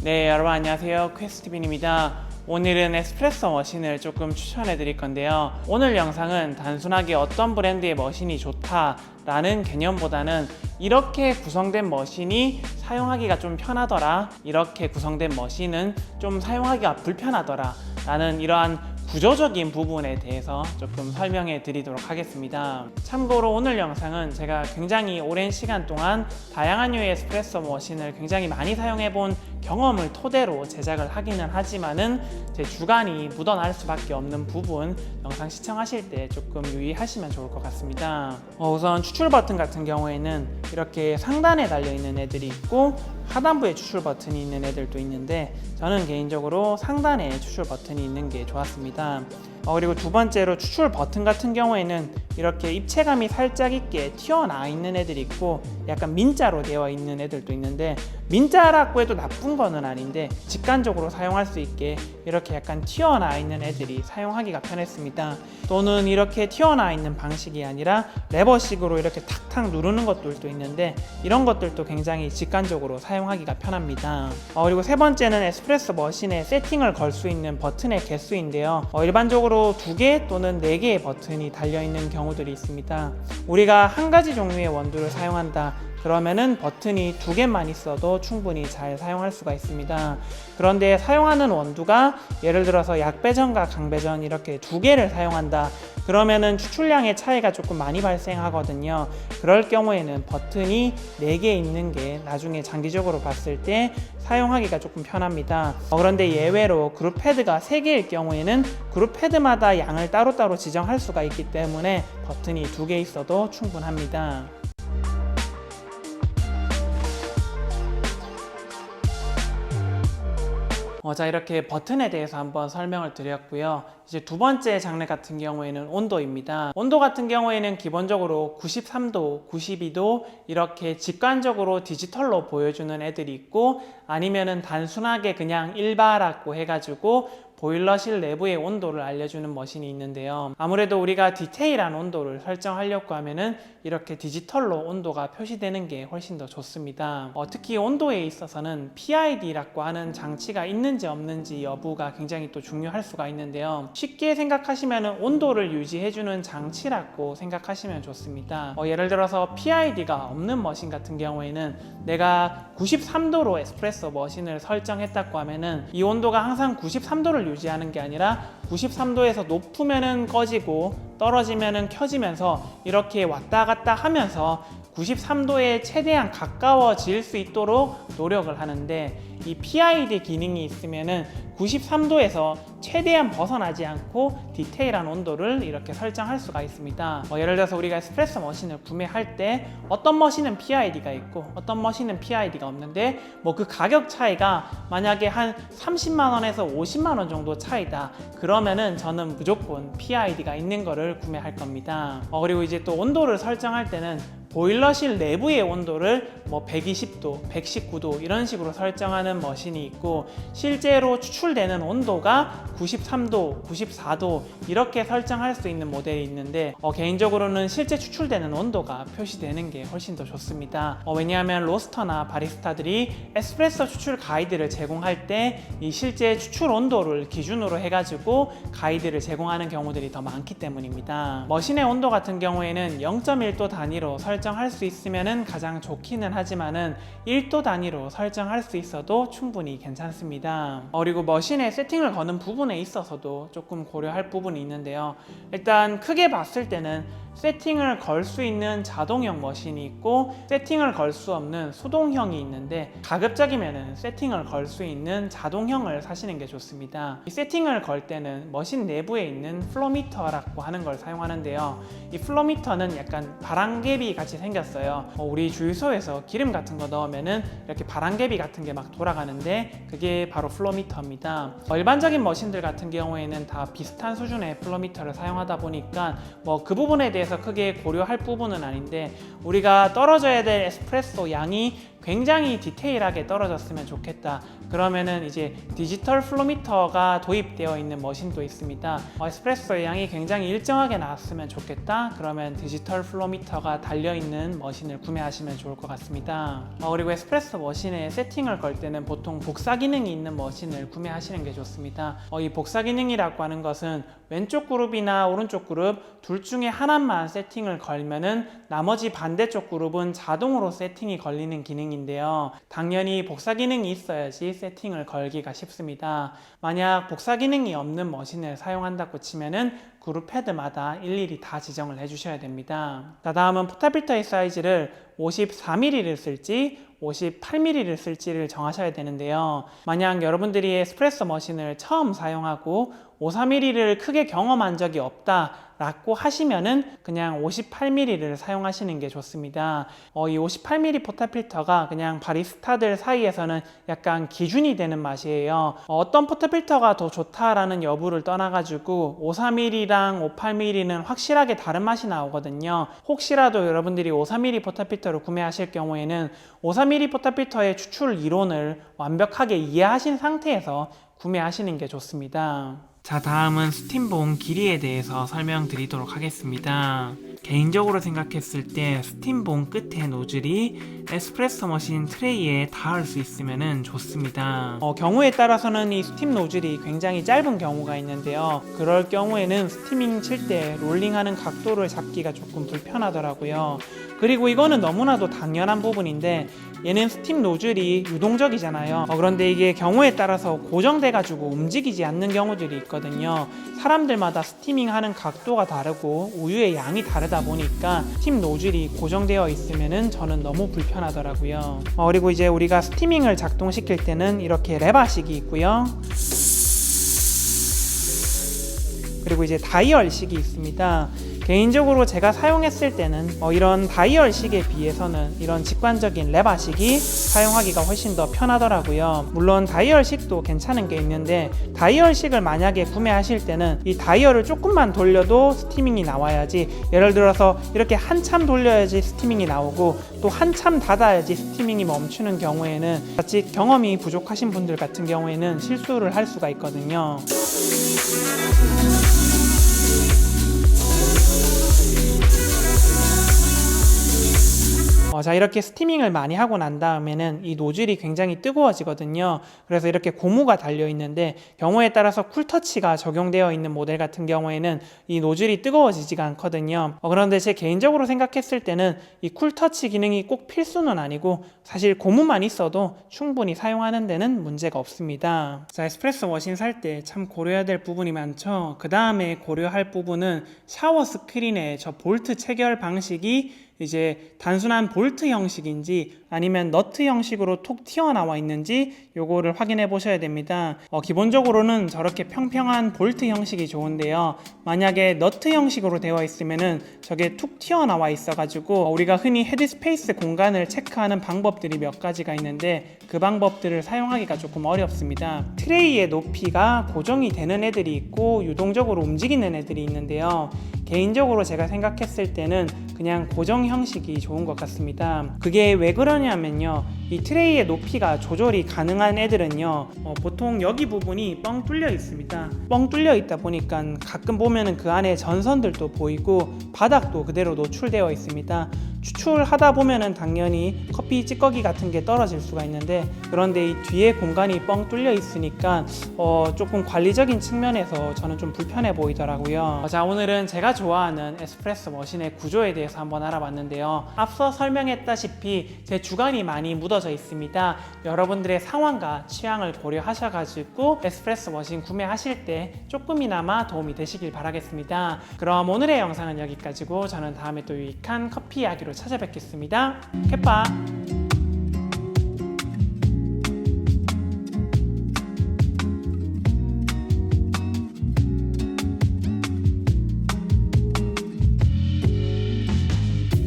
네, 여러분 안녕하세요. 퀘스트빈입니다. 오늘은 에스프레소 머신을 조금 추천해 드릴 건데요. 오늘 영상은 단순하게 어떤 브랜드의 머신이 좋다라는 개념보다는 이렇게 구성된 머신이 사용하기가 좀 편하더라, 이렇게 구성된 머신은 좀 사용하기가 불편하더라 라는 이러한 구조적인 부분에 대해서 조금 설명해 드리도록 하겠습니다. 참고로 오늘 영상은 제가 굉장히 오랜 시간 동안 다양한 류의 에스프레소 머신을 굉장히 많이 사용해 본 경험을 토대로 제작을 하기는 하지만은 제 주관이 묻어날 수밖에 없는 부분, 영상 시청하실 때 조금 유의하시면 좋을 것 같습니다. 우선 추출 버튼 같은 경우에는 이렇게 상단에 달려 있는 애들이 있고 하단부에 추출 버튼이 있는 애들도 있는데, 저는 개인적으로 상단에 추출 버튼이 있는 게 좋았습니다. 그리고 두 번째로 추출 버튼 같은 경우에는 이렇게 입체감이 살짝 있게 튀어나와 있는 애들이 있고 약간 민자로 되어 있는 애들도 있는데, 민자라고 해도 나쁜 거는 아닌데 직관적으로 사용할 수 있게 이렇게 약간 튀어나와 있는 애들이 사용하기가 편했습니다. 또는 이렇게 튀어나와 있는 방식이 아니라 레버식으로 이렇게 탁탁 누르는 것들도 있는데, 이런 것들도 굉장히 직관적으로 사용하기가 편합니다. 그리고 세 번째는 에스프레소 머신에 세팅을 걸 수 있는 버튼의 개수인데요. 일반적으로 2개 또는 4개의 버튼이 달려있는 경우들이 있습니다. 우리가 한 가지 종류의 원두를 사용한다 그러면은 버튼이 2개만 있어도 충분히 잘 사용할 수가 있습니다. 그런데 사용하는 원두가 예를 들어서 약배전과 강배전 이렇게 2개를 사용한다 그러면은 추출량의 차이가 조금 많이 발생하거든요. 그럴 경우에는 버튼이 4개 있는 게 나중에 장기적으로 봤을 때 사용하기가 조금 편합니다. 그런데 예외로 그룹 패드가 3개일 경우에는 그룹 패드마다 양을 따로따로 지정할 수가 있기 때문에 버튼이 2개 있어도 충분합니다. 자, 이렇게 버튼에 대해서 한번 설명을 드렸고요. 이제 두 번째 장르 같은 경우에는 온도입니다. 온도 같은 경우에는 기본적으로 93도, 92도 이렇게 직관적으로 디지털로 보여주는 애들이 있고, 아니면은 단순하게 그냥 일바라고 해가지고 보일러실 내부의 온도를 알려주는 머신이 있는데요. 아무래도 우리가 디테일한 온도를 설정하려고 하면은 이렇게 디지털로 온도가 표시되는 게 훨씬 더 좋습니다. 특히 온도에 있어서는 PID라고 하는 장치가 있는지 없는지 여부가 굉장히 또 중요할 수가 있는데요. 쉽게 생각하시면은 온도를 유지해주는 장치라고 생각하시면 좋습니다. 예를 들어서 PID가 없는 머신 같은 경우에는 내가 93도로 에스프레소 머신을 설정했다고 하면은 이 온도가 항상 93도를 유지하는 게 아니라 93도에서 높으면은 꺼지고 떨어지면은 켜지면서 이렇게 왔다 갔다 하면서 93도에 최대한 가까워질 수 있도록 노력을 하는데, 이 PID 기능이 있으면은 93도에서 최대한 벗어나지 않고 디테일한 온도를 이렇게 설정할 수가 있습니다. 예를 들어서 우리가 에스프레소 머신을 구매할 때 어떤 머신은 PID가 있고 어떤 머신은 PID가 없는데 그 가격 차이가 만약에 한 30만 원에서 50만 원 정도 차이다 그러면은 저는 무조건 PID가 있는 거를 구매할 겁니다. 그리고 이제 또 온도를 설정할 때는 보일러실 내부의 온도를 120도, 119도 이런 식으로 설정하는 머신이 있고, 실제로 추출되는 온도가 93도, 94도 이렇게 설정할 수 있는 모델이 있는데 개인적으로는 실제 추출되는 온도가 표시되는 게 훨씬 더 좋습니다. 왜냐하면 로스터나 바리스타들이 에스프레소 추출 가이드를 제공할 때 이 실제 추출 온도를 기준으로 해가지고 가이드를 제공하는 경우들이 더 많기 때문입니다. 머신의 온도 같은 경우에는 0.1도 단위로 설정할 수 있으면 가장 좋기는 하지만은 1도 단위로 설정할 수 있어도 충분히 괜찮습니다. 그리고 머신에 세팅을 거는 부분에 있어서도 조금 고려할 부분이 있는데요. 일단 크게 봤을 때는 세팅을 걸 수 있는 자동형 머신이 있고 세팅을 걸 수 없는 수동형이 있는데, 가급적이면 세팅을 걸 수 있는 자동형을 사시는 게 좋습니다. 이 세팅을 걸 때는 머신 내부에 있는 플로미터라고 하는 걸 사용하는데요. 이 플로미터는 약간 바람개비 같이 생겼어요. 우리 주유소에서 기름 같은 거 넣으면은 이렇게 바람개비 같은 게 막 돌아가는데 그게 바로 플로미터입니다. 일반적인 머신들 같은 경우에는 다 비슷한 수준의 플로미터를 사용하다 보니까 그 부분에 대해서 크게 고려할 부분은 아닌데, 우리가 떨어져야 될 에스프레소 양이 굉장히 디테일하게 떨어졌으면 좋겠다. 그러면은 이제 디지털 플로미터가 도입되어 있는 머신도 있습니다. 에스프레소의 양이 굉장히 일정하게 나왔으면 좋겠다. 그러면 디지털 플로미터가 달려있는 머신을 구매하시면 좋을 것 같습니다. 그리고 에스프레소 머신에 세팅을 걸 때는 보통 복사 기능이 있는 머신을 구매하시는 게 좋습니다. 이 복사 기능이라고 하는 것은 왼쪽 그룹이나 오른쪽 그룹 둘 중에 하나만 세팅을 걸면은 나머지 반대쪽 그룹은 자동으로 세팅이 걸리는 기능인데요. 당연히 복사 기능이 있어야지 세팅을 걸기가 쉽습니다. 만약 복사 기능이 없는 머신을 사용한다고 치면은 그룹 패드마다 일일이 다 지정을 해주셔야 됩니다. 다음은 포탑필터의 사이즈를 54mm를 쓸지 58mm를 쓸지를 정하셔야 되는데요. 만약 여러분들이 에스프레소 머신을 처음 사용하고 54mm를 크게 경험한 적이 없다 라고 하시면은 그냥 58mm를 사용하시는 게 좋습니다. 이 58mm 포탑필터가 그냥 바리스타들 사이에서는 약간 기준이 되는 맛이에요. 어떤 포탑필터가 더 좋다라는 여부를 떠나가지고 54mm랑 58mm는 확실하게 다른 맛이 나오거든요. 혹시라도 여러분들이 54mm 포탑필터를 구매하실 경우에는 54mm 포탑필터의 추출 이론을 완벽하게 이해하신 상태에서 구매하시는 게 좋습니다. 자, 다음은 스팀봉 길이에 대해서 설명드리도록 하겠습니다. 개인적으로 생각했을 때 스팀봉 끝에 노즐이 에스프레소 머신 트레이에 닿을 수 있으면 좋습니다. 경우에 따라서는 이 스팀 노즐이 굉장히 짧은 경우가 있는데요. 그럴 경우에는 스티밍 칠 때 롤링하는 각도를 잡기가 조금 불편하더라고요. 그리고 이거는 너무나도 당연한 부분인데 얘는 스팀 노즐이 유동적이잖아요. 그런데 이게 경우에 따라서 고정돼 가지고 움직이지 않는 경우들이 있거든요. 사람들마다 스티밍 하는 각도가 다르고 우유의 양이 다르다 보니까 스팀 노즐이 고정되어 있으면은 저는 너무 불편하더라고요. 그리고 이제 우리가 스티밍을 작동시킬 때는 이렇게 레바식이 있고요. 그리고 이제 다이얼식이 있습니다. 개인적으로 제가 사용했을 때는 이런 다이얼식에 비해서는 이런 직관적인 레바식이 사용하기가 훨씬 더 편하더라고요. 물론 다이얼식도 괜찮은 게 있는데 다이얼식을 만약에 구매하실 때는 이 다이얼을 조금만 돌려도 스티밍이 나와야지, 예를 들어서 이렇게 한참 돌려야지 스티밍이 나오고 또 한참 닫아야지 스티밍이 멈추는 경우에는 자칫 경험이 부족하신 분들 같은 경우에는 실수를 할 수가 있거든요. 자, 이렇게 스티밍을 많이 하고 난 다음에는 이 노즐이 굉장히 뜨거워지거든요. 그래서 이렇게 고무가 달려 있는데 경우에 따라서 쿨터치가 적용되어 있는 모델 같은 경우에는 이 노즐이 뜨거워지지가 않거든요. 그런데 제 개인적으로 생각했을 때는 이 쿨터치 기능이 꼭 필수는 아니고 사실 고무만 있어도 충분히 사용하는 데는 문제가 없습니다. 자, 에스프레소 머신 살 때 참 고려해야 될 부분이 많죠. 그 다음에 고려할 부분은 샤워 스크린의 저 볼트 체결 방식이 이제 단순한 볼트 형식인지 아니면 너트 형식으로 톡 튀어나와 있는지 요거를 확인해 보셔야 됩니다. 기본적으로는 저렇게 평평한 볼트 형식이 좋은데요. 만약에 너트 형식으로 되어 있으면은 저게 툭 튀어나와 있어 가지고 우리가 흔히 헤드스페이스 공간을 체크하는 방법들이 몇 가지가 있는데 그 방법들을 사용하기가 조금 어렵습니다. 트레이의 높이가 고정이 되는 애들이 있고 유동적으로 움직이는 애들이 있는데요. 개인적으로 제가 생각했을 때는 그냥 고정 형식이 좋은 것 같습니다. 그게 왜 그러냐면요, 이 트레이의 높이가 조절이 가능한 애들은요, 보통 여기 부분이 뻥 뚫려 있습니다. 뻥 뚫려 있다 보니까 가끔 보면은 그 안에 전선들도 보이고 바닥도 그대로 노출되어 있습니다. 추출하다 보면은 당연히 커피 찌꺼기 같은 게 떨어질 수가 있는데, 그런데 이 뒤에 공간이 뻥 뚫려 있으니까 조금 관리적인 측면에서 저는 좀 불편해 보이더라고요. 자, 오늘은 제가 좋아하는 에스프레소 머신의 구조에 대해서 한번 알아봤는데요. 앞서 설명했다시피 제 주관이 많이 묻어져 있습니다. 여러분들의 상황과 취향을 고려하셔가지고 에스프레소 머신 구매하실 때 조금이나마 도움이 되시길 바라겠습니다. 그럼 오늘의 영상은 여기까지고 저는 다음에 또 유익한 커피 이야기로 찾아뵙겠습니다. 캐파!